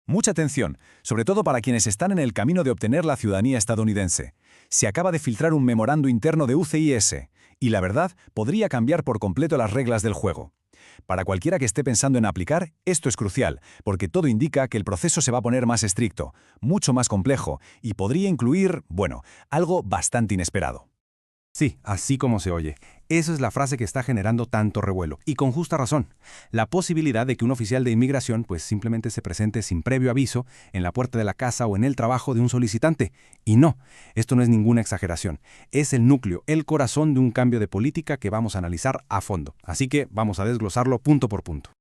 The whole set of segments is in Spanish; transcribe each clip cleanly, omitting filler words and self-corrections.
Mucha atención, sobre todo para quienes están en el camino de obtener la ciudadanía estadounidense. Se acaba de filtrar un memorando interno de UCIS, y la verdad podría cambiar por completo las reglas del juego. Para cualquiera que esté pensando en aplicar, esto es crucial, porque todo indica que el proceso se va a poner más estricto, mucho más complejo, y podría incluir, bueno, algo bastante inesperado. Sí, así como se oye. Esa es la frase que está generando tanto revuelo, y con justa razón. La posibilidad de que un oficial de inmigración pues simplemente se presente sin previo aviso en la puerta de la casa o en el trabajo de un solicitante. Y no, esto no es ninguna exageración. Es el núcleo, el corazón de un cambio de política que vamos a analizar a fondo. Así que vamos a desglosarlo punto por punto.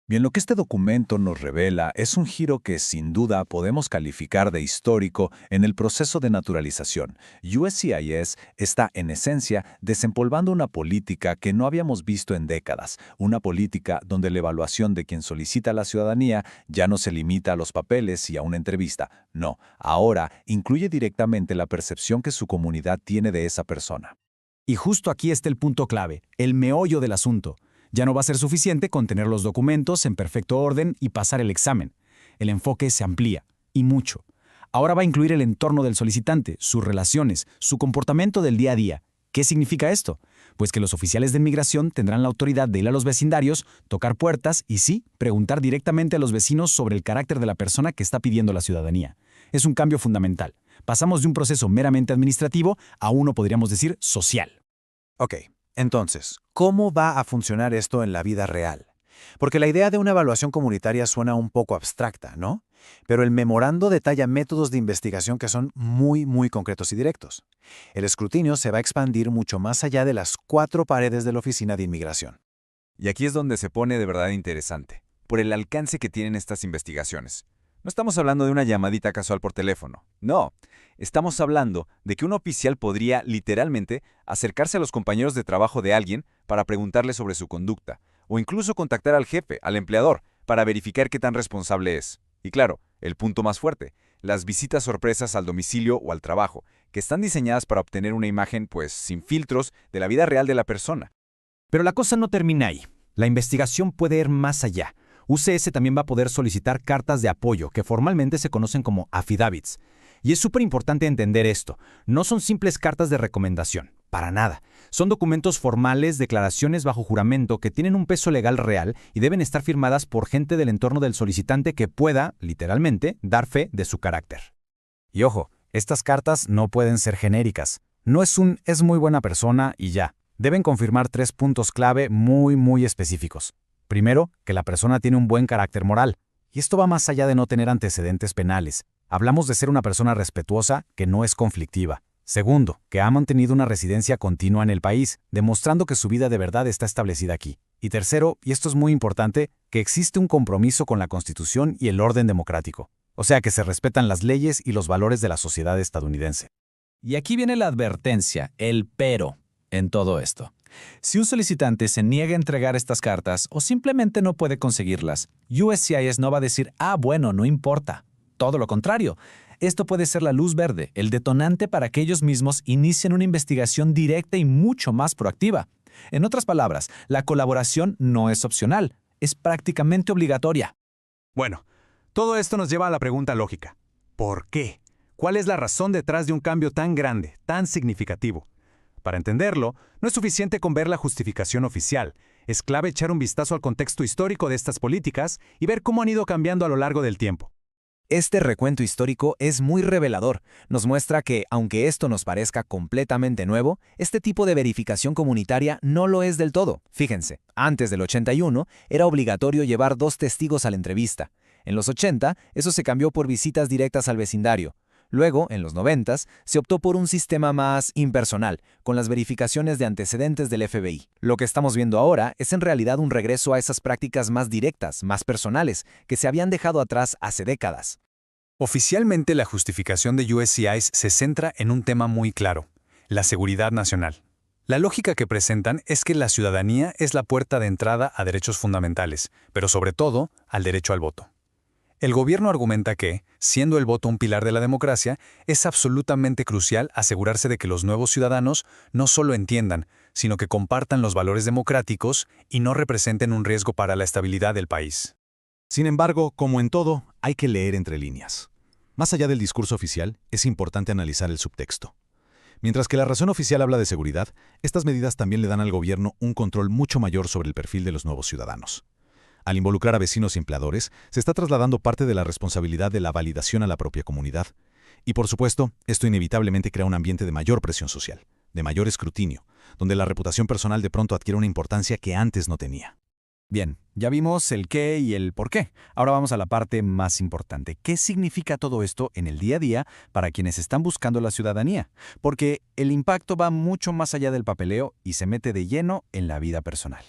Bien, lo que este documento nos revela es un giro que sin duda podemos calificar de histórico en el proceso de naturalización. USCIS está, en esencia, desempolvando una política que no habíamos visto en décadas, una política donde la evaluación de quien solicita la ciudadanía ya no se limita a los papeles y a una entrevista. No, ahora incluye directamente la percepción que su comunidad tiene de esa persona. Y justo aquí está el punto clave, el meollo del asunto. Ya no va a ser suficiente con tener los documentos en perfecto orden y pasar el examen. El enfoque se amplía, y mucho. Ahora va a incluir el entorno del solicitante, sus relaciones, su comportamiento del día a día. ¿Qué significa esto? Pues que los oficiales de inmigración tendrán la autoridad de ir a los vecindarios, tocar puertas y sí, preguntar directamente a los vecinos sobre el carácter de la persona que está pidiendo la ciudadanía. Es un cambio fundamental. Pasamos de un proceso meramente administrativo a uno, podríamos decir, social. Ok, entonces, ¿cómo va a funcionar esto en la vida real? Porque la idea de una evaluación comunitaria suena un poco abstracta, ¿no? Pero el memorando detalla métodos de investigación que son muy concretos y directos. El escrutinio se va a expandir mucho más allá de las 4 paredes de la Oficina de Inmigración. Y aquí es donde se pone de verdad interesante, por el alcance que tienen estas investigaciones. No estamos hablando de una llamadita casual por teléfono. No, estamos hablando de que un oficial podría, literalmente, acercarse a los compañeros de trabajo de alguien para preguntarle sobre su conducta, o incluso contactar al jefe, al empleador, para verificar qué tan responsable es. Y claro, el punto más fuerte, las visitas sorpresas al domicilio o al trabajo, que están diseñadas para obtener una imagen, pues, sin filtros, de la vida real de la persona. Pero la cosa no termina ahí. La investigación puede ir más allá. UCS también va a poder solicitar cartas de apoyo, que formalmente se conocen como affidavits. Y es súper importante entender esto. No son simples cartas de recomendación, para nada. Son documentos formales, declaraciones bajo juramento que tienen un peso legal real y deben estar firmadas por gente del entorno del solicitante que pueda, literalmente, dar fe de su carácter. Y ojo, estas cartas no pueden ser genéricas. No es un "es muy buena persona" y ya. Deben confirmar 3 puntos clave muy específicos. Primero, que la persona tiene un buen carácter moral. Y esto va más allá de no tener antecedentes penales. Hablamos de ser una persona respetuosa que no es conflictiva. Segundo, que ha mantenido una residencia continua en el país, demostrando que su vida de verdad está establecida aquí. Y tercero, y esto es muy importante, que existe un compromiso con la Constitución y el orden democrático. O sea, que se respetan las leyes y los valores de la sociedad estadounidense. Y aquí viene la advertencia, el pero, en todo esto. Si un solicitante se niega a entregar estas cartas o simplemente no puede conseguirlas, USCIS no va a decir, bueno, no importa. Todo lo contrario. Esto puede ser la luz verde, el detonante para que ellos mismos inicien una investigación directa y mucho más proactiva. En otras palabras, la colaboración no es opcional, es prácticamente obligatoria. Bueno, todo esto nos lleva a la pregunta lógica. ¿Por qué? ¿Cuál es la razón detrás de un cambio tan grande, tan significativo? Para entenderlo, no es suficiente con ver la justificación oficial. Es clave echar un vistazo al contexto histórico de estas políticas y ver cómo han ido cambiando a lo largo del tiempo. Este recuento histórico es muy revelador. Nos muestra que, aunque esto nos parezca completamente nuevo, este tipo de verificación comunitaria no lo es del todo. Fíjense, antes del 81 era obligatorio llevar 2 testigos a la entrevista. En los 80, eso se cambió por visitas directas al vecindario. Luego, en los 90, se optó por un sistema más impersonal, con las verificaciones de antecedentes del FBI. Lo que estamos viendo ahora es en realidad un regreso a esas prácticas más directas, más personales, que se habían dejado atrás hace décadas. Oficialmente, la justificación de USCIS se centra en un tema muy claro: la seguridad nacional. La lógica que presentan es que la ciudadanía es la puerta de entrada a derechos fundamentales, pero sobre todo al derecho al voto. El gobierno argumenta que, siendo el voto un pilar de la democracia, es absolutamente crucial asegurarse de que los nuevos ciudadanos no solo entiendan, sino que compartan los valores democráticos y no representen un riesgo para la estabilidad del país. Sin embargo, como en todo, hay que leer entre líneas. Más allá del discurso oficial, es importante analizar el subtexto. Mientras que la razón oficial habla de seguridad, estas medidas también le dan al gobierno un control mucho mayor sobre el perfil de los nuevos ciudadanos. Al involucrar a vecinos y empleadores, se está trasladando parte de la responsabilidad de la validación a la propia comunidad. Y por supuesto, esto inevitablemente crea un ambiente de mayor presión social, de mayor escrutinio, donde la reputación personal de pronto adquiere una importancia que antes no tenía. Bien, ya vimos el qué y el por qué. Ahora vamos a la parte más importante. ¿Qué significa todo esto en el día a día para quienes están buscando la ciudadanía? Porque el impacto va mucho más allá del papeleo y se mete de lleno en la vida personal.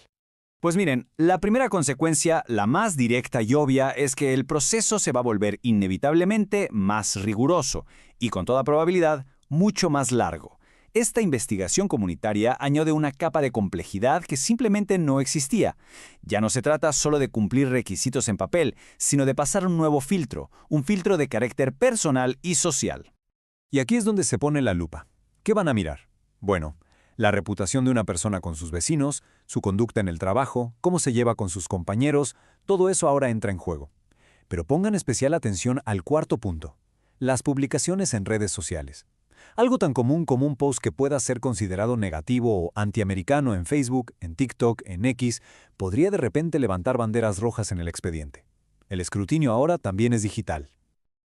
Pues miren, la primera consecuencia, la más directa y obvia, es que el proceso se va a volver inevitablemente más riguroso y, con toda probabilidad, mucho más largo. Esta investigación comunitaria añade una capa de complejidad que simplemente no existía. Ya no se trata solo de cumplir requisitos en papel, sino de pasar un nuevo filtro, un filtro de carácter personal y social. Y aquí es donde se pone la lupa. ¿Qué van a mirar? Bueno, la reputación de una persona con sus vecinos, su conducta en el trabajo, cómo se lleva con sus compañeros, todo eso ahora entra en juego. Pero pongan especial atención al cuarto punto, las publicaciones en redes sociales. Algo tan común como un post que pueda ser considerado negativo o antiamericano en Facebook, en TikTok, en X, podría de repente levantar banderas rojas en el expediente. El escrutinio ahora también es digital.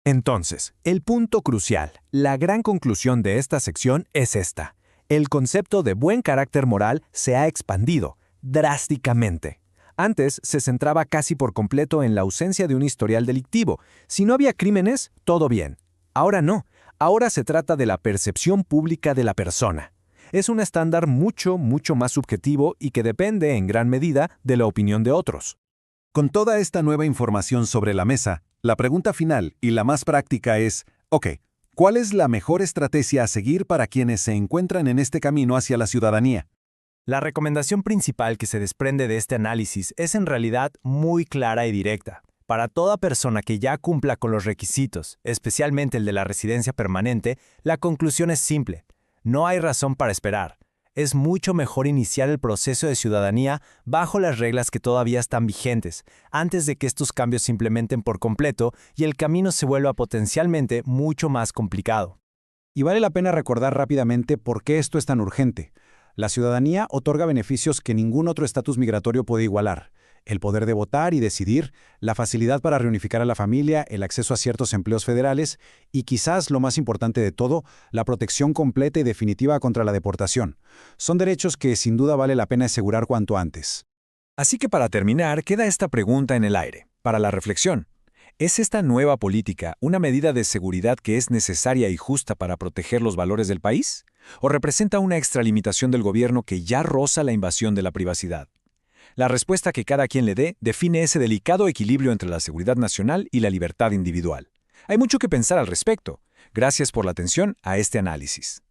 Entonces, el punto crucial, la gran conclusión de esta sección es esta. El concepto de buen carácter moral se ha expandido drásticamente. Antes se centraba casi por completo en la ausencia de un historial delictivo. Si no había crímenes, todo bien. Ahora no. Ahora se trata de la percepción pública de la persona. Es un estándar mucho más subjetivo y que depende en gran medida de la opinión de otros. Con toda esta nueva información sobre la mesa, la pregunta final y la más práctica es, ¿cuál es la mejor estrategia a seguir para quienes se encuentran en este camino hacia la ciudadanía? La recomendación principal que se desprende de este análisis es en realidad muy clara y directa. Para toda persona que ya cumpla con los requisitos, especialmente el de la residencia permanente, la conclusión es simple. No hay razón para esperar. Es mucho mejor iniciar el proceso de ciudadanía bajo las reglas que todavía están vigentes, antes de que estos cambios se implementen por completo y el camino se vuelva potencialmente mucho más complicado. Y vale la pena recordar rápidamente por qué esto es tan urgente. La ciudadanía otorga beneficios que ningún otro estatus migratorio puede igualar. El poder de votar y decidir, la facilidad para reunificar a la familia, el acceso a ciertos empleos federales y quizás lo más importante de todo, la protección completa y definitiva contra la deportación. Son derechos que sin duda vale la pena asegurar cuanto antes. Así que para terminar, queda esta pregunta en el aire, para la reflexión. ¿Es esta nueva política una medida de seguridad que es necesaria y justa para proteger los valores del país? ¿O representa una extralimitación del gobierno que ya roza la invasión de la privacidad? La respuesta que cada quien le dé define ese delicado equilibrio entre la seguridad nacional y la libertad individual. Hay mucho que pensar al respecto. Gracias por la atención a este análisis.